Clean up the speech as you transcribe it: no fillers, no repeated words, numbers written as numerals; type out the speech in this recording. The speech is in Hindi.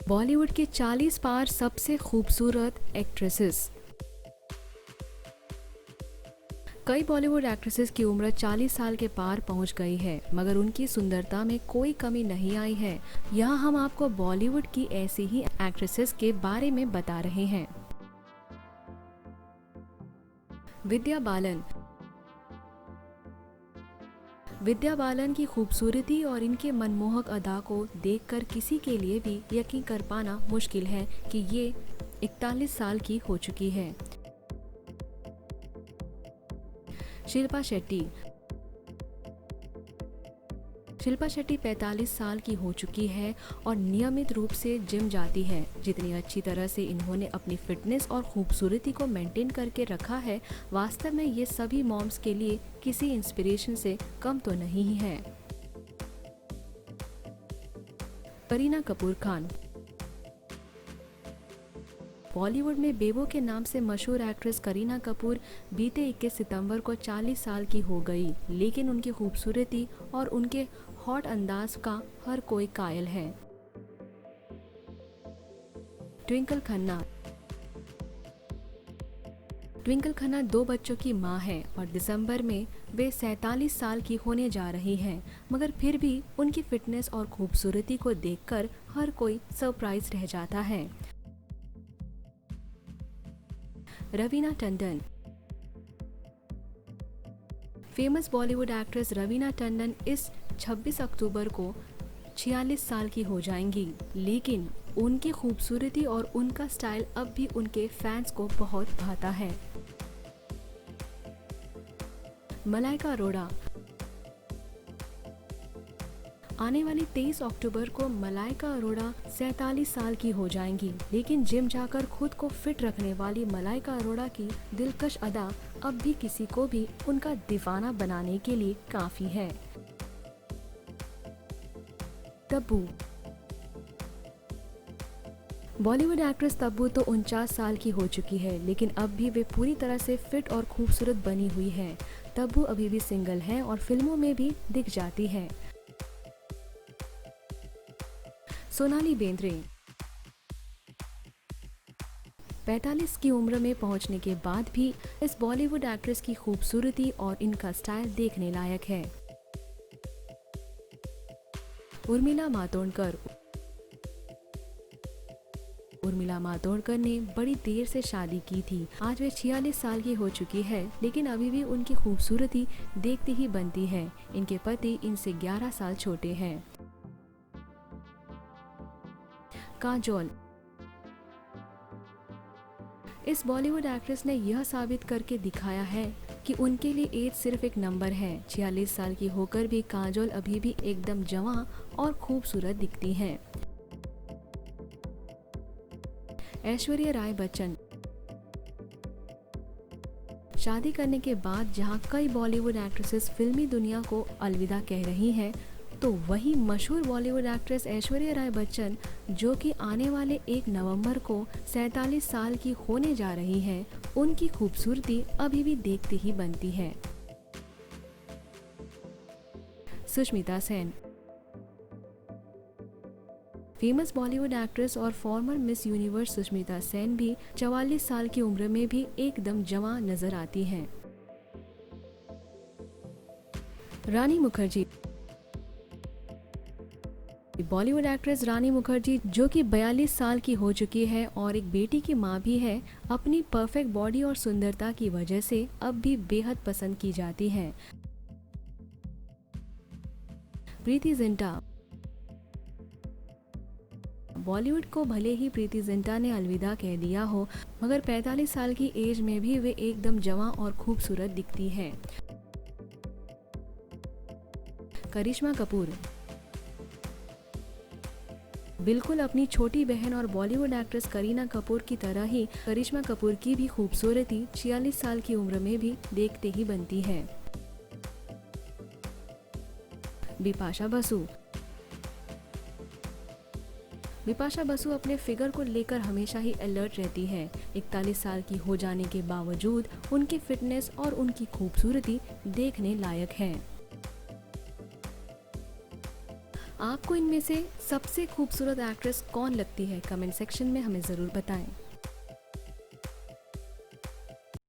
बॉलीवुड के 40 पार सबसे खूबसूरत एक्ट्रेसेस। कई बॉलीवुड एक्ट्रेसेस की उम्र 40 साल के पार पहुंच गई है, मगर उनकी सुंदरता में कोई कमी नहीं आई है। यहाँ हम आपको बॉलीवुड की ऐसी ही एक्ट्रेसेस के बारे में बता रहे हैं। विद्या बालन। विद्या बालन की खूबसूरती और इनके मनमोहक अदा को देखकर किसी के लिए भी यकीन कर पाना मुश्किल है कि ये 41 साल की हो चुकी है। शिल्पा शेट्टी। शिल्पा शेट्टी 45 साल की हो चुकी है और नियमित रूप से जिम जाती है। जितनी अच्छी तरह से इन्होंने अपनी फिटनेस और खूबसूरती को मेंटेन करके रखा है, वास्तव में ये सभी मॉम्स के लिए किसी इंस्पिरेशन से कम तो नहीं ही है। करीना कपूर खान। बॉलीवुड में बेबो के नाम से मशहूर एक्ट्रेस करीना कपूर बीते 21 सितंबर को 40 साल की हो गई, लेकिन उनकी खूबसूरती और उनके हॉट अंदाज का हर कोई कायल है। ट्विंकल खन्ना। ट्विंकल खन्ना 2 बच्चों की मां है और दिसंबर में वे 47 साल की होने जा रही हैं, मगर फिर भी उनकी फिटनेस और खूबसूरती को देखकर हर कोई सरप्राइज रह जाता है। रवीना टंडन। फेमस बॉलीवुड एक्ट्रेस रवीना टंडन इस 26 अक्टूबर को 46 साल की हो जाएंगी, लेकिन उनकी खूबसूरती और उनका स्टाइल अब भी उनके फैंस को बहुत भाता है। मलाइका अरोड़ा। आने वाली 23 अक्टूबर को मलाइका अरोड़ा 47 साल की हो जाएंगी, लेकिन जिम जाकर खुद को फिट रखने वाली मलाइका अरोड़ा की दिलकश अदा अब भी किसी को भी उनका दीवाना बनाने के लिए काफी है। तब्बू। बॉलीवुड एक्ट्रेस तब्बू तो 49 साल की हो चुकी है, लेकिन अब भी वे पूरी तरह से फिट और खूबसूरत बनी हुई है। तब्बू अभी भी सिंगल है और फिल्मों में भी दिख जाती है। सोनाली बेंद्रे। 45 की उम्र में पहुंचने के बाद भी इस बॉलीवुड एक्ट्रेस की खूबसूरती और इनका स्टाइल देखने लायक है। उर्मिला मातोंडकर। उर्मिला मातोंडकर ने बड़ी देर से शादी की थी। आज वे 46 साल की हो चुकी है, लेकिन अभी भी उनकी खूबसूरती देखती ही बनती है। इनके पति इनसे 11 साल छोटे हैं। काजोल। इस बॉलीवुड एक्ट्रेस ने यह साबित करके दिखाया है कि उनके लिए एज सिर्फ एक नंबर है। 46 साल की होकर भी काजोल अभी भी एकदम जवां और खूबसूरत दिखती हैं। ऐश्वर्या राय बच्चन। शादी करने के बाद जहां कई बॉलीवुड एक्ट्रेसेस फिल्मी दुनिया को अलविदा कह रही हैं, तो वही मशहूर बॉलीवुड एक्ट्रेस ऐश्वर्या राय बच्चन, जो कि आने वाले 1 नवंबर को 47 साल की होने जा रही हैं, उनकी खूबसूरती अभी भी देखती ही बनती है। सुष्मिता सेन। फेमस बॉलीवुड एक्ट्रेस और farmer miss universe Sushmita Sen भी 44 साल की उम्र में भी एकदम जवां नजर आती हैं। रानी मुखर्जी। बॉलीवुड एक्ट्रेस रानी मुखर्जी, जो कि 42 साल की हो चुकी है और एक बेटी की मां भी है, अपनी परफेक्ट बॉडी और सुंदरता की वजह से अब भी बेहद पसंद की जाती हैं। प्रीति जिंटा। बॉलीवुड को भले ही प्रीति जिंटा ने अलविदा कह दिया हो, मगर 45 साल की एज में भी वे एकदम जवां और खूबसूरत दिखती हैं। करिश्मा कपूर। बिल्कुल अपनी छोटी बहन और बॉलीवुड एक्ट्रेस करीना कपूर की तरह ही करिश्मा कपूर की भी खूबसूरती 46 साल की उम्र में भी देखते ही बनती है। बिपाशा बसु। बिपाशा बसु अपने फिगर को लेकर हमेशा ही अलर्ट रहती है। 41 साल की हो जाने के बावजूद उनकी फिटनेस और उनकी खूबसूरती देखने लायक है। आपको इनमें से सबसे खूबसूरत एक्ट्रेस कौन लगती है? कमेंट सेक्शन में हमें ज़रूर बताएं।